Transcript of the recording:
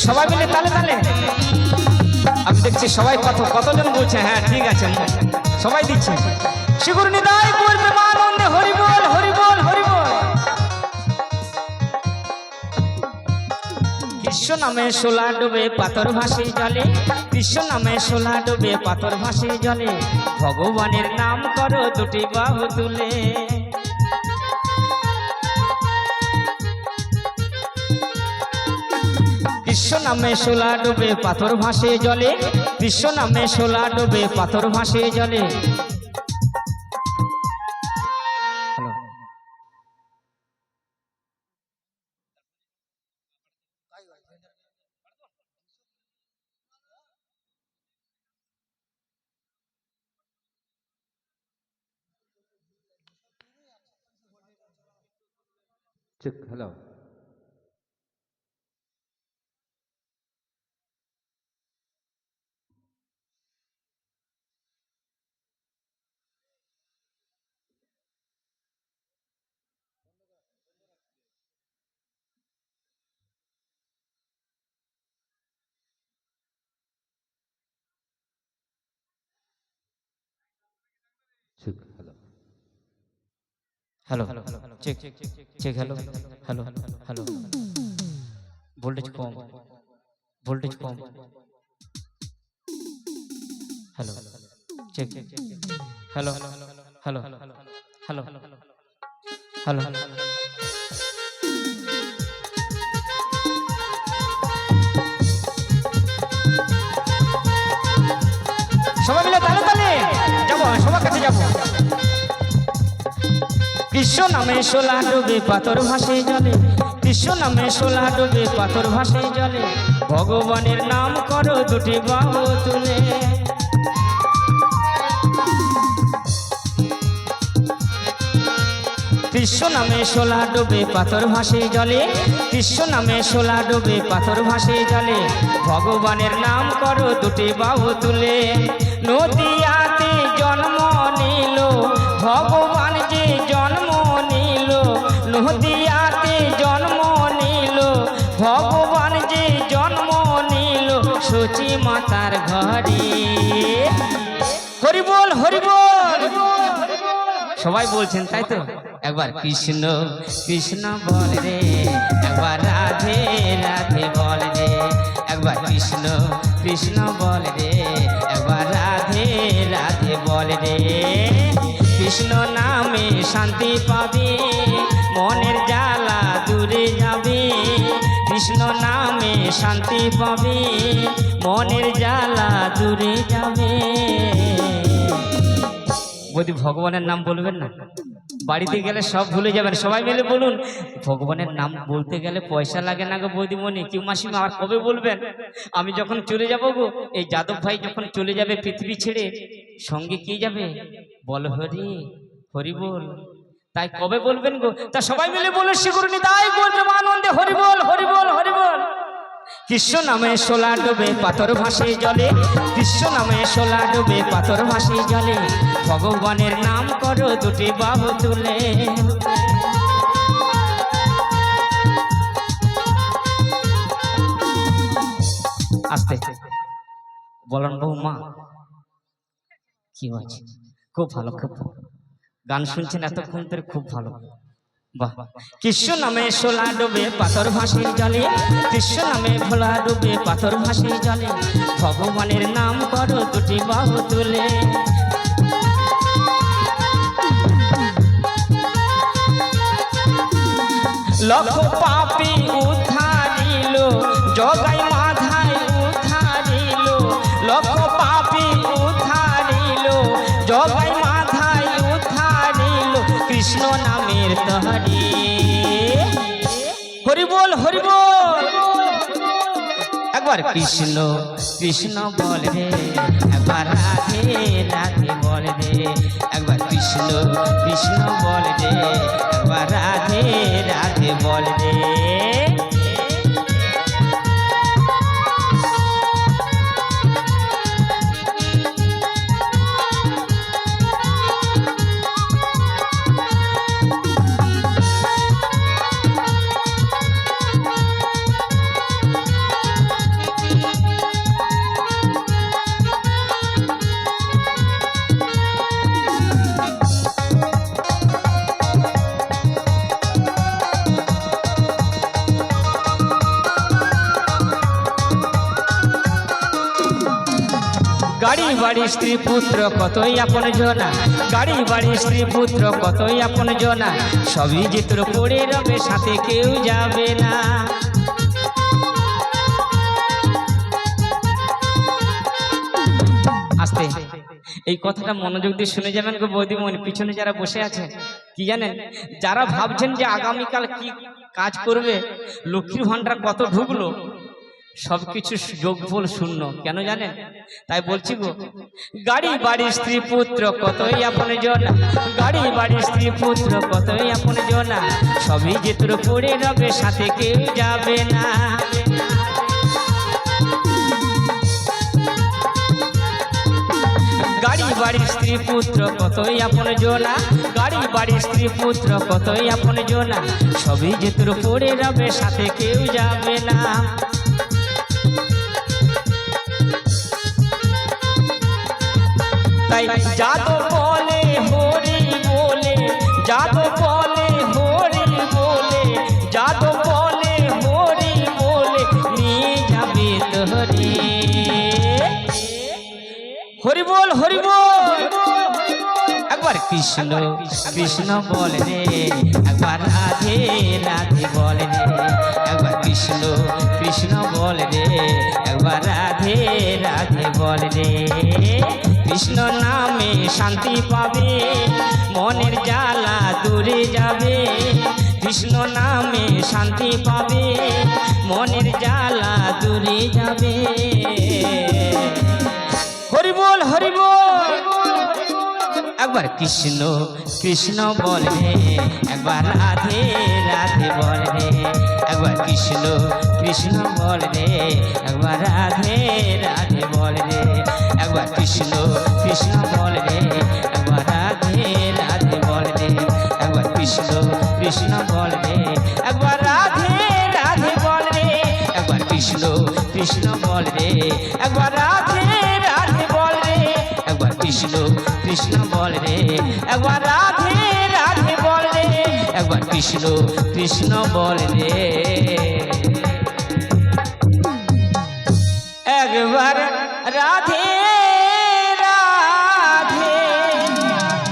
সবাই মিলে তালে তালে। আমি দেখছি সবাই কতজন বলছে। হ্যাঁ ঠিক আছে, সবাই দিচ্ছে। শিগুর নিদায় করবে আনন্দে হরি বল হরি বল হরি বল। কৃষ্ণ নামে শোলা ডুবে পাথর ভাসে জলে, কৃষ্ণ নামে শোলা ডুবে পাথর ভাসে জলে, ভগবানের নাম করো দুটি বাহু তুলে। কৃষ্ণ নামে শোলা ডুবে পাথর ভাসে জলে, কৃষ্ণ নামে শোলা ডুবে পাথর ভাসে জলে। Hello, hello hello check check hello hello hello, voltage কম, ভোল্টেজ কম। Hello check hello hello hello hello hello. সবাই মিলে তালে তালে যাবো, সবার কাছে যাবো। কৃষ্ণ নামে শোলা ডুবে পাথর ভাসে জলে, কৃষ্ণ নামে শোলা ডুবে পাথর ভাসে জলে, ভগবানের নাম করো দুটি বাহু তুলে। কৃষ্ণ নামে শোলা ডুবে পাথর ভাসে জলে, কৃষ্ণ নামে শোলা ডুবে পাথর ভাসে জলে, ভগবানের নাম করো দুটি বাহু তুলে। নদিয়াতে জন্ম নিল ভগবান যে জন্ম নিল, নদিয়াতে জন্ম নিল ভগবান যে জন্ম নিল, সচি মাতার ঘরে। হরি বল হরি বল। সবাই বলছেন তাই তো? একবার কৃষ্ণ কৃষ্ণ বল রে, একবার রাধে রাধে বল রে, একবার কৃষ্ণ কৃষ্ণ বল রে, একবার রাধে রাধে বল রে। কৃষ্ণ নামে শান্তি পাবে, মনের জ্বালা দূরে যাবে, কৃষ্ণ নামে শান্তি পাবে, মনের জ্বালা দূরে যাবে। বৌদি ভগবানের নাম বলবেন না, বাড়িতে গেলে সব ভুলে যাবেন। সবাই মিলে বলুন, ভগবানের নাম বলতে গেলে পয়সা লাগে না গো বৌদিমণি। কি মাসিমা আর কবে বলবেন? আমি যখন চলে যাব গো, এই যাদব ভাই যখন চলে যাবে পৃথিবী ছেড়ে, সঙ্গে কে যাবে? বল হরি হরি বল। তাই কবে বলবেন গো? তা সবাই মিলে বলে শিগুরনি তাই বলবে আনন্দে হরি বল হরি বল হরি বল। কৃষ্ণ নামে শোলা ডুবে পাথর ভাসে জলে, কৃষ্ণ নামে শোলা ডুবে পাথর ভাসে জলে, ভগবানের নাম করো দুটি বাহু তুলে। আস্তে বলেন বৌমা কি হয়েছে? খুব ভালো, খুব ভালো গান শুনছেন এতক্ষণ ধরে, খুব ভালো। বাহ। কৃষ্ণ নামে শোলা ডুবে পাথর ভাসে জলে, কৃষ্ণ নামে ভোলা ডুবে পাথর ভাসে জলে, ভগবানের নাম করো দুটি বাহু তুলে। লক্ষ পাপী উদ্ধারিল জগাই মাধাই উদ্ধারিল, লক্ষ পাপী উদ্ধারিল জগাই মাধাই উদ্ধারিল, কৃষ্ণ নামের তহরি। হরি বল হরি বল। একবার কৃষ্ণ কৃষ্ণ বল রে, একবার রাধে রাধে বল রে, একবার কৃষ্ণ কৃষ্ণ বল রে, একবার রাধে রাধে বল রে। গাড়ি বাড়ি স্ত্রী পুত্র কতই আপন জনা, গাড়ি বাড়ি স্ত্রী পুত্র কতই আপন জনা, সবই যে তোর পড়ে রবে সাথে কেউ যাবে না। আস্তে এই কথাটা মনোযোগ দিয়ে শুনে যাবেন গো বৌদিমণি। পিছনে যারা বসে আছে কি জানেন, যারা ভাবছেন যে আগামীকাল কি কাজ করবে, লক্ষ্মীর ভান্ডার কত ঢুকলো, সবকিছু যোগফল শূন্য। কেন জানেন? তাই বলছি গো, গাড়ি বাড়ি স্ত্রী পুত্র কতই আপন জনা, গাড়ি বাড়ি স্ত্রী পুত্র কতই আপন জনা, সবই যে তোর পড়ে রবে সাথে কেউ যাবে না। গাড়ি বাড়ি স্ত্রী পুত্র কতই আপন জনা, গাড়ি বাড়ি স্ত্রী পুত্র কতই আপন জনা, সবই যে তোর পড়ে রবে সাথে কেউ যাবে না। তাই যাদব বলে হরি বলে, যাদব বলে হরি বলে, যাদব বলে হরি বলে, নিয়ে যাবে তোরে। হরি বল হরি বল, একবার কৃষ্ণ কৃষ্ণ বল রে, একবার রাধে রাধে বল রে, একবার কৃষ্ণ কৃষ্ণ বল রে, একবার রাধে রাধে বল রে। কৃষ্ণ নামে শান্তি পাবে, মনের জ্বালা দূরে যাবে, কৃষ্ণ নামে শান্তি পাবে, মনের জ্বালা দূরে যাবে। হরি বল হরি বল, একবার কৃষ্ণ কৃষ্ণ বল রে, একবার রাধে রাধে বল রে, একবার কৃষ্ণ কৃষ্ণ বল রে, একবার রাধে রাধে বল রে, একবার কৃষ্ণ কৃষ্ণ বল রে, একবার রাধে রাধে বল রে, একবার কৃষ্ণ কৃষ্ণ বল রে, একবার রাধে রাধে বল রে, একবার কৃষ্ণ কৃষ্ণ বল রে, একবার রাধে রাধে বল রে, একবার কৃষ্ণ কৃষ্ণ বল রে, একবার রাধে রাধে বল রে, একবার কৃষ্ণ কৃষ্ণ বল রে, একবার রাধে